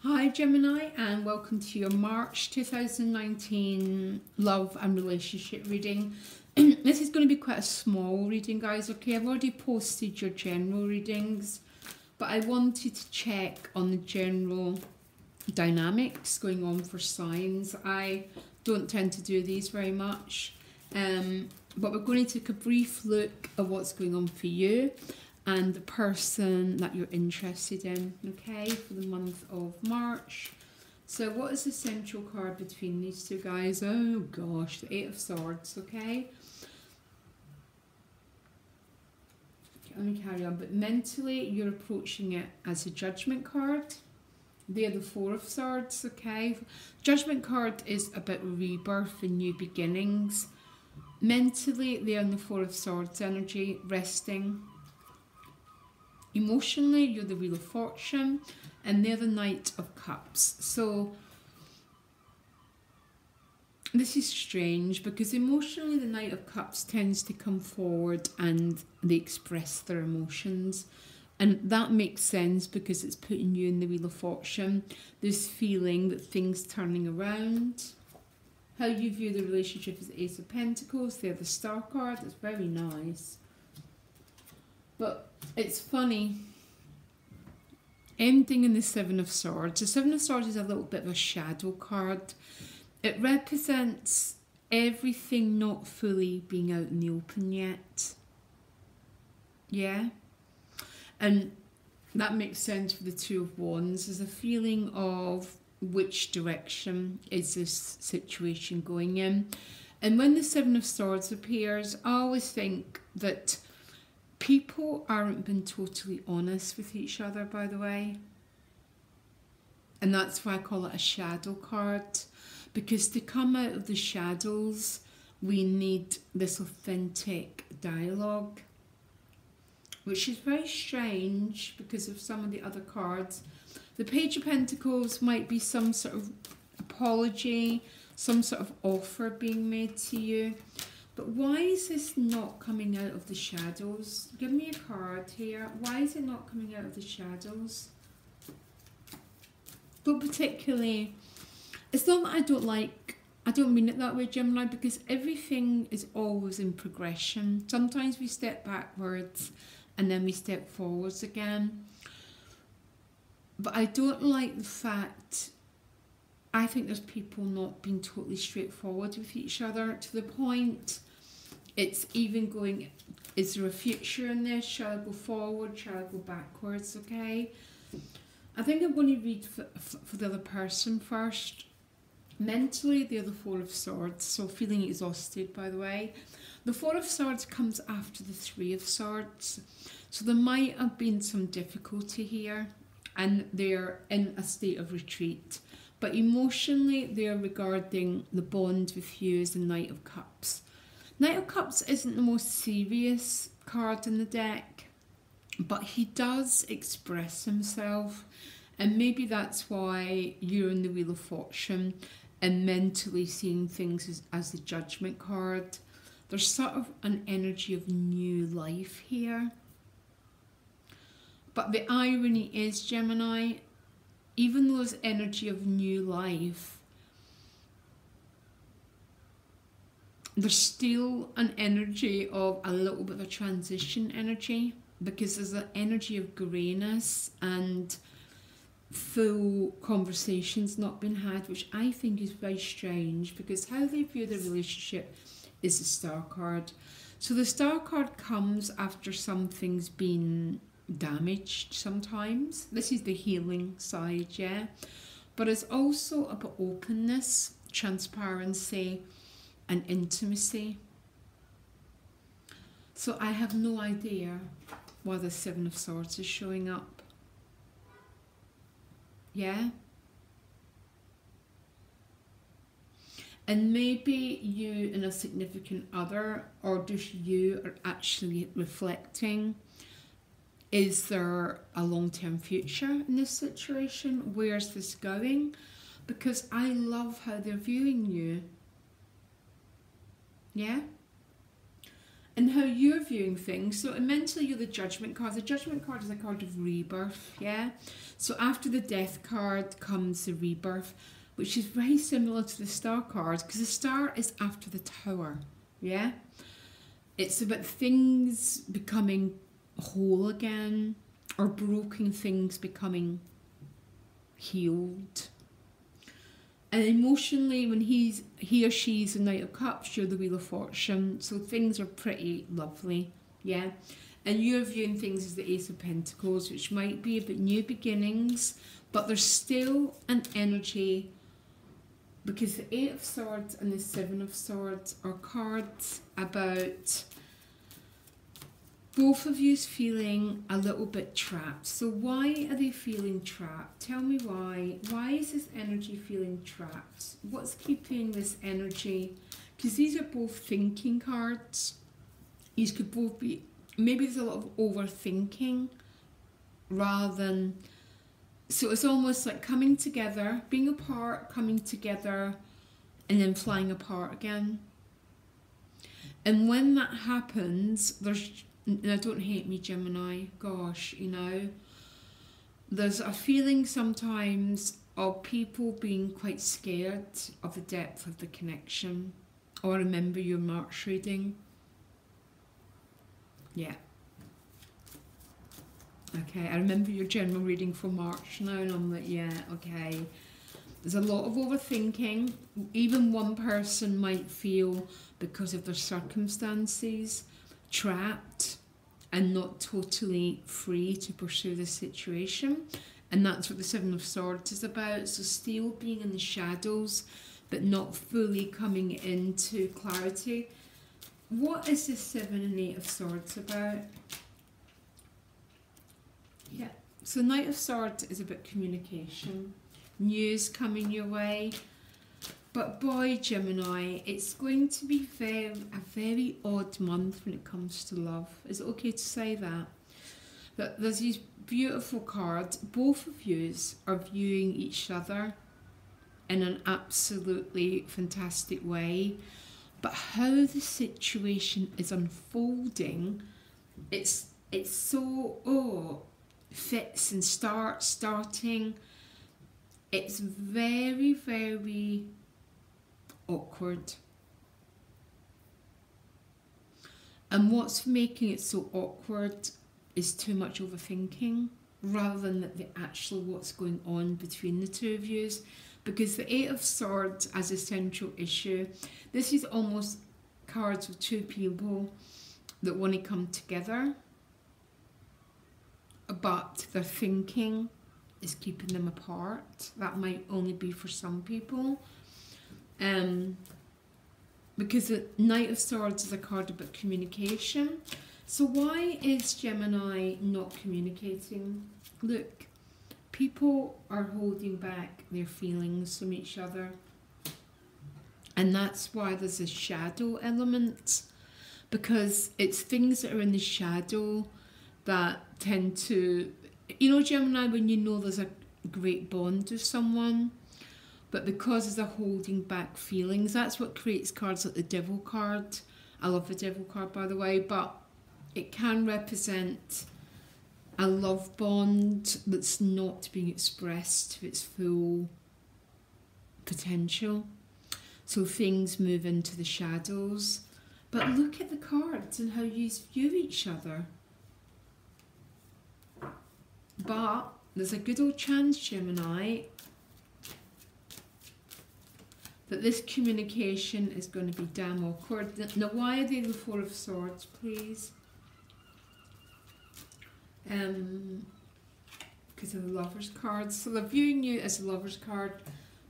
Hi Gemini, and welcome to your March 2019 love and relationship reading. This is going to be quite a small reading, guys, okay? I've already posted your general readings, but I wanted to check on the general dynamics going on for signs. I don't tend to do these very much, but we're going to take a brief look at what's going on for you and the person that you're interested in, okay, for the month of March. So what is the central card between these two guys? Oh gosh, the Eight of Swords, okay? Let me carry on. But mentally, you're approaching it as a Judgment card. They're the Four of Swords, okay? Judgment card is about rebirth and new beginnings. Mentally, they're in the Four of Swords energy, resting. Emotionally, you're the Wheel of Fortune, and they're the Knight of Cups. So this is strange because emotionally the Knight of Cups tends to come forward and they express their emotions. And that makes sense because it's putting you in the Wheel of Fortune. This feeling that things turning around. How you view the relationship is the Ace of Pentacles. They're the Star card. That's very nice. But it's funny, ending in the Seven of Swords. The Seven of Swords is a little bit of a shadow card. It represents everything not fully being out in the open yet. Yeah? And that makes sense for the Two of Wands. There's a feeling of which direction is this situation going in. And when the Seven of Swords appears, I always think that people aren't being totally honest with each other, by the way. And that's why I call it a shadow card. Because to come out of the shadows, we need this authentic dialogue. Which is very strange because of some of the other cards. The Page of Pentacles might be some sort of apology, some sort of offer being made to you. But why is this not coming out of the shadows? Give me a card here. Why is it not coming out of the shadows? But particularly, it's not that I don't mean it that way, Gemini, because everything is always in progression. Sometimes we step backwards and then we step forwards again. But I don't like the fact, I think there's people not being totally straightforward with each other to the point it's even going, is there a future in this? Shall I go forward? Shall I go backwards? Okay. I think I'm going to read for the other person first. Mentally, they're the Four of Swords, so feeling exhausted, by the way. The Four of Swords comes after the Three of Swords. So there might have been some difficulty here, and they're in a state of retreat. But emotionally, they're regarding the bond with you as the Knight of Cups. Knight of Cups isn't the most serious card in the deck, but he does express himself. And maybe that's why you're in the Wheel of Fortune and mentally seeing things as the Judgment card. There's sort of an energy of new life here. But the irony is, Gemini, even though there's energy of new life, there's still an energy of a little bit of a transition energy, because there's an energy of greyness and full conversations not been had, which I think is very strange, because how they view the relationship is the Star card. So the Star card comes after something's been damaged sometimes. This is the healing side, yeah? But it's also about openness, transparency, and intimacy. So I have no idea why the Seven of Swords is showing up. Yeah? And maybe you and a significant other, or just you, are actually reflecting, is there a long-term future in this situation? Where's this going? Because I love how they're viewing you. Yeah? and how you're viewing things. So mentally, you're the Judgment card. The Judgment card is a card of rebirth, yeah? So after the Death card comes the rebirth, which is very similar to the Star card, because the Star is after the Tower, yeah? It's about things becoming whole again, or broken things becoming healed. And emotionally, when he or she's the Knight of Cups, you're the Wheel of Fortune. So things are pretty lovely, yeah? And you're viewing things as the Ace of Pentacles, which might be about new beginnings, but there's still an energy, because the Eight of Swords and the Seven of Swords are cards about both of you feeling a little bit trapped. So why are they feeling trapped? Tell me why. Why is this energy feeling trapped? What's keeping this energy? Because these are both thinking cards. These could both be, maybe there's a lot of overthinking rather than, so it's almost like coming together, being apart, coming together, and then flying apart again. And when that happens, there's, now don't hate me, Gemini, gosh, you know, there's a feeling sometimes of people being quite scared of the depth of the connection. Or remember your March reading. Yeah. Okay, I remember your general reading for March now, and I'm like, yeah, okay. There's a lot of overthinking. Even one person might feel, because of their circumstances, trapped and not totally free to pursue the situation. And that's what the Seven of Swords is about. So still being in the shadows, but not fully coming into clarity. What is the Seven and Eight of Swords about? Yeah, so Knight of Swords is about communication, news coming your way. But boy, Gemini, it's going to be a very odd month when it comes to love. Is it okay to say that? That there's these beautiful cards. Both of yous are viewing each other in an absolutely fantastic way. But how the situation is unfolding, it's so, fits and starting. It's very, very awkward. And what's making it so awkward is too much overthinking rather than the actual what's going on between the two of you. Because the Eight of Swords as a central issue, this is almost cards of two people that want to come together, but their thinking is keeping them apart. That might only be for some people. Because the Knight of Swords is a card about communication. So why is Gemini not communicating? Look, people are holding back their feelings from each other. And that's why there's a shadow element. Because it's things that are in the shadow that tend to, you know, Gemini, when you know there's a great bond with someone, but because there's a holding back feelings, that's what creates cards like the Devil card. I love the Devil card, by the way, but it can represent a love bond that's not being expressed to its full potential. So things move into the shadows. But look at the cards and how you view each other. But there's a good old chance, Gemini, that this communication is going to be damn awkward. Now, why are they the Four of Swords, please? Because of the Lover's cards. So they're viewing you as a Lover's card,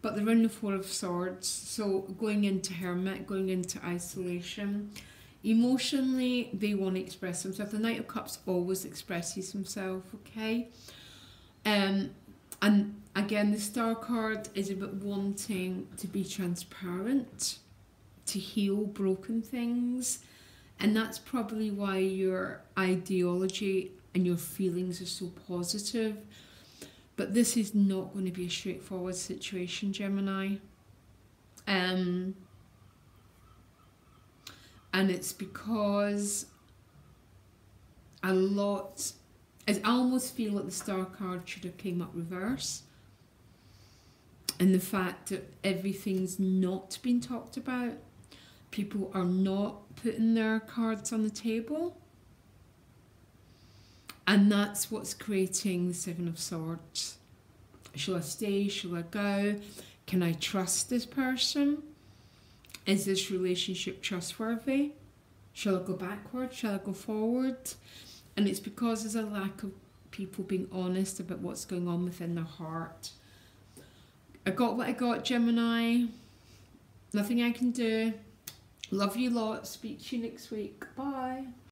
but they're in the Four of Swords. So going into hermit, going into isolation. Emotionally, they want to express themselves. The Knight of Cups always expresses himself, okay? And again, the Star card is about wanting to be transparent, to heal broken things. And that's probably why your ideology and your feelings are so positive. But this is not going to be a straightforward situation, Gemini. And And it's because a lot, I almost feel like the star card should have came up reverse. And the fact that everything's not been talked about, people are not putting their cards on the table. And that's what's creating the Seven of Swords. Shall I stay? Shall I go? Can I trust this person? Is this relationship trustworthy? Shall I go backwards? Shall I go forward? And it's because there's a lack of people being honest about what's going on within their heart. I got what I got, Gemini. Nothing I can do. Love you lots. Speak to you next week. Bye.